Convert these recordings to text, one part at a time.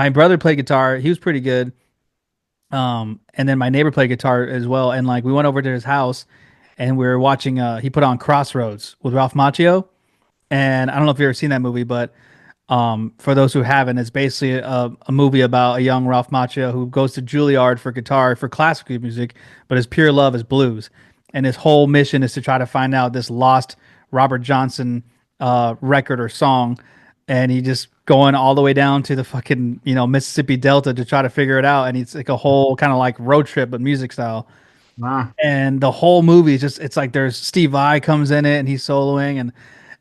My brother played guitar. He was pretty good. And then my neighbor played guitar as well. And like we went over to his house and we were watching he put on Crossroads with Ralph Macchio. And I don't know if you've ever seen that movie, but for those who haven't, it's basically a movie about a young Ralph Macchio who goes to Juilliard for guitar for classical music, but his pure love is blues. And his whole mission is to try to find out this lost Robert Johnson record or song. And he just going all the way down to the fucking, Mississippi Delta to try to figure it out. And it's like a whole kind of like road trip, but music style. Wow. And the whole movie is just, it's like there's Steve Vai comes in it and he's soloing. And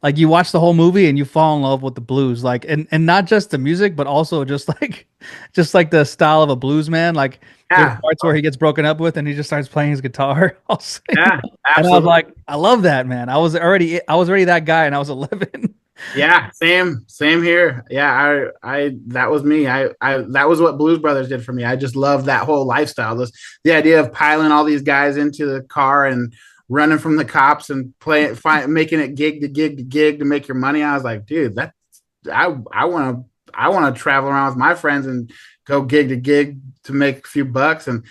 like you watch the whole movie and you fall in love with the blues, like and not just the music, but also just like the style of a blues man. Like there's Yeah. parts where he gets broken up with and he just starts playing his guitar. Yeah. And I was Absolutely. like, I love that, man. I was already that guy and I was 11. Yeah, same here. Yeah, that was me. That was what Blues Brothers did for me. I just love that whole lifestyle. The idea of piling all these guys into the car and running from the cops and making it gig to gig to gig to make your money. I was like, dude, I want to travel around with my friends and go gig to gig to make a few bucks. And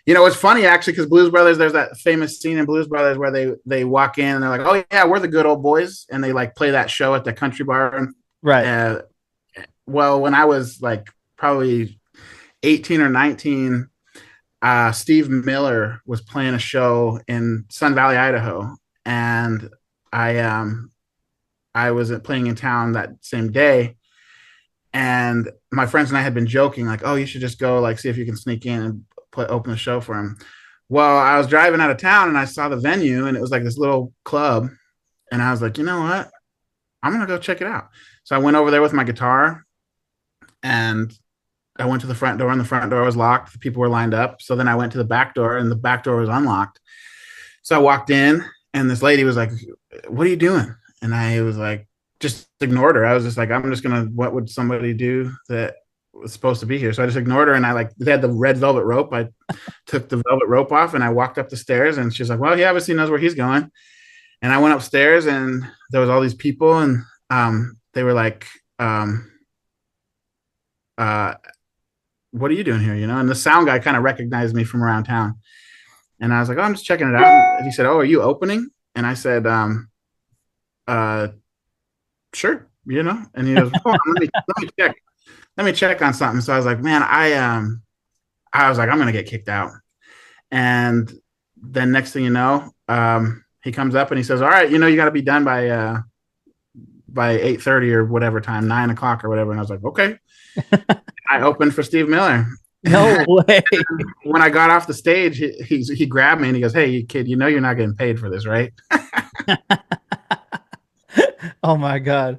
it's funny actually because Blues Brothers, there's that famous scene in Blues Brothers where they walk in and they're like, "Oh yeah, we're the good old boys," and they like play that show at the country bar. Right. Uh, well, when I was like probably 18 or 19, Steve Miller was playing a show in Sun Valley, Idaho, and I was playing in town that same day, and my friends and I had been joking like, "Oh, you should just go like see if you can sneak in and open the show for him." Well, I was driving out of town and I saw the venue and it was like this little club, and I was like, you know what? I'm gonna go check it out. So I went over there with my guitar and I went to the front door and the front door was locked. The people were lined up. So then I went to the back door and the back door was unlocked. So I walked in and this lady was like, "What are you doing?" And I was like, just ignored her. I was just like, I'm just gonna, what would somebody do that was supposed to be here? So I just ignored her and I like, they had the red velvet rope. I took the velvet rope off and I walked up the stairs and she's like, "Well, he obviously knows where he's going." And I went upstairs and there was all these people and they were like, um, uh, "What are you doing here?" And the sound guy kind of recognized me from around town. And I was like, "Oh, I'm just checking it out." And he said, "Oh, are you opening?" And I said, uh, "Sure." And he goes, "Hold on, let me check on something." So I was like, man, I was like, I'm gonna get kicked out. And then next thing you know, he comes up and he says, "All right, you got to be done by 8:30 or whatever time, 9 o'clock or whatever." And I was like, okay. I opened for Steve Miller. No way. When I got off the stage, he grabbed me and he goes, "Hey, kid, you're not getting paid for this, right?" Oh my God.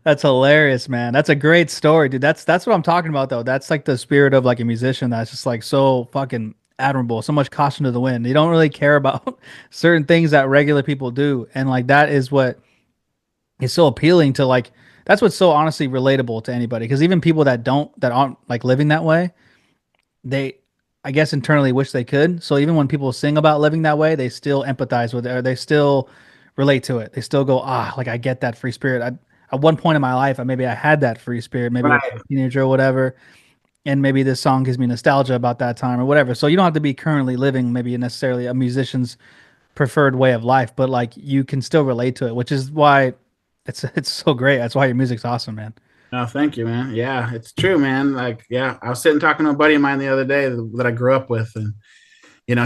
That's hilarious, man. That's a great story, dude. That's what I'm talking about though. That's like the spirit of like a musician that's just like so fucking admirable. So much caution to the wind. They don't really care about certain things that regular people do. And like that is what is so appealing to like that's what's so honestly relatable to anybody. Because even people that aren't like living that way, they I guess internally wish they could. So even when people sing about living that way, they still empathize with it or they still relate to it. They still go, like I get that free spirit. At one point in my life, maybe I had that free spirit, maybe when I was Right. a teenager or whatever. And maybe this song gives me nostalgia about that time or whatever. So you don't have to be currently living maybe necessarily a musician's preferred way of life, but like you can still relate to it, which is why it's so great. That's why your music's awesome, man. Oh, thank you, man. Yeah, it's true, man. Like, yeah, I was sitting talking to a buddy of mine the other day that I grew up with, and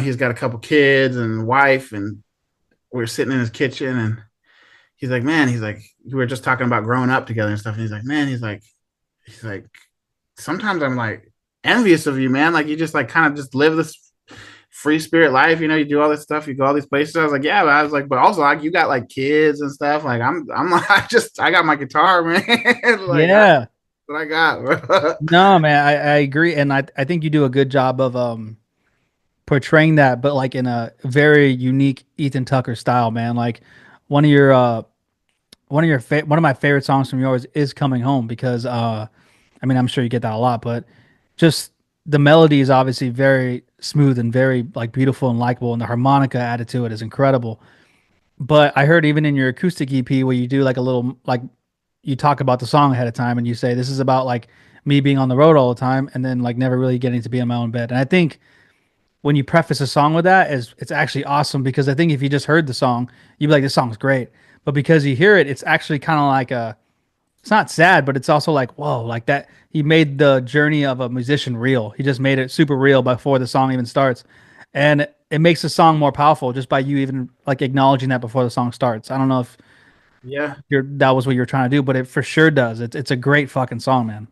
he's got a couple kids and wife, and we were sitting in his kitchen, and he's like, man, he's like, we were just talking about growing up together and stuff, and he's like, man, he's like, sometimes I'm like envious of you, man. Like, you just like kind of just live this free spirit life. You do all this stuff, you go all these places. I was like, yeah, but I was like, but also like you got like kids and stuff. Like, I'm like, I got my guitar, man. Like, Yeah. what I got, bro. No, man, I agree. And I think you do a good job of portraying that, but like in a very unique Ethan Tucker style, man. Like one of your one of my favorite songs from yours is Coming Home because I mean I'm sure you get that a lot, but just the melody is obviously very smooth and very like beautiful and likable and the harmonica added to it is incredible. But I heard even in your acoustic EP where you do like a little like you talk about the song ahead of time and you say this is about like me being on the road all the time and then like never really getting to be in my own bed. And I think when you preface a song with that is it's actually awesome because I think if you just heard the song, you'd be like, this song's great. But because you hear it, it's actually kind of like a it's not sad, but it's also like, whoa, like that. He made the journey of a musician real. He just made it super real before the song even starts. And it makes the song more powerful just by you even like acknowledging that before the song starts. I don't know if Yeah. that was what you're trying to do, but it for sure does. It's a great fucking song, man.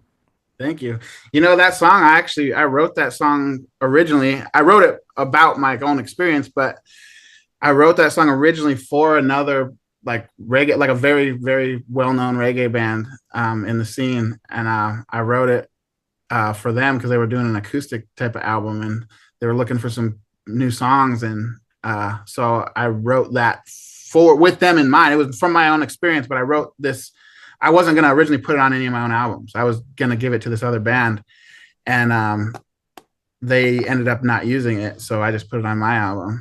Thank you. You know, that song, I wrote that song originally. I wrote it about my own experience, but I wrote that song originally for another like reggae, like a very, very well-known reggae band in the scene. And I wrote it for them because they were doing an acoustic type of album and they were looking for some new songs. And so I wrote that for with them in mind. It was from my own experience, but I wrote this. I wasn't going to originally put it on any of my own albums. I was going to give it to this other band, and they ended up not using it. So I just put it on my album.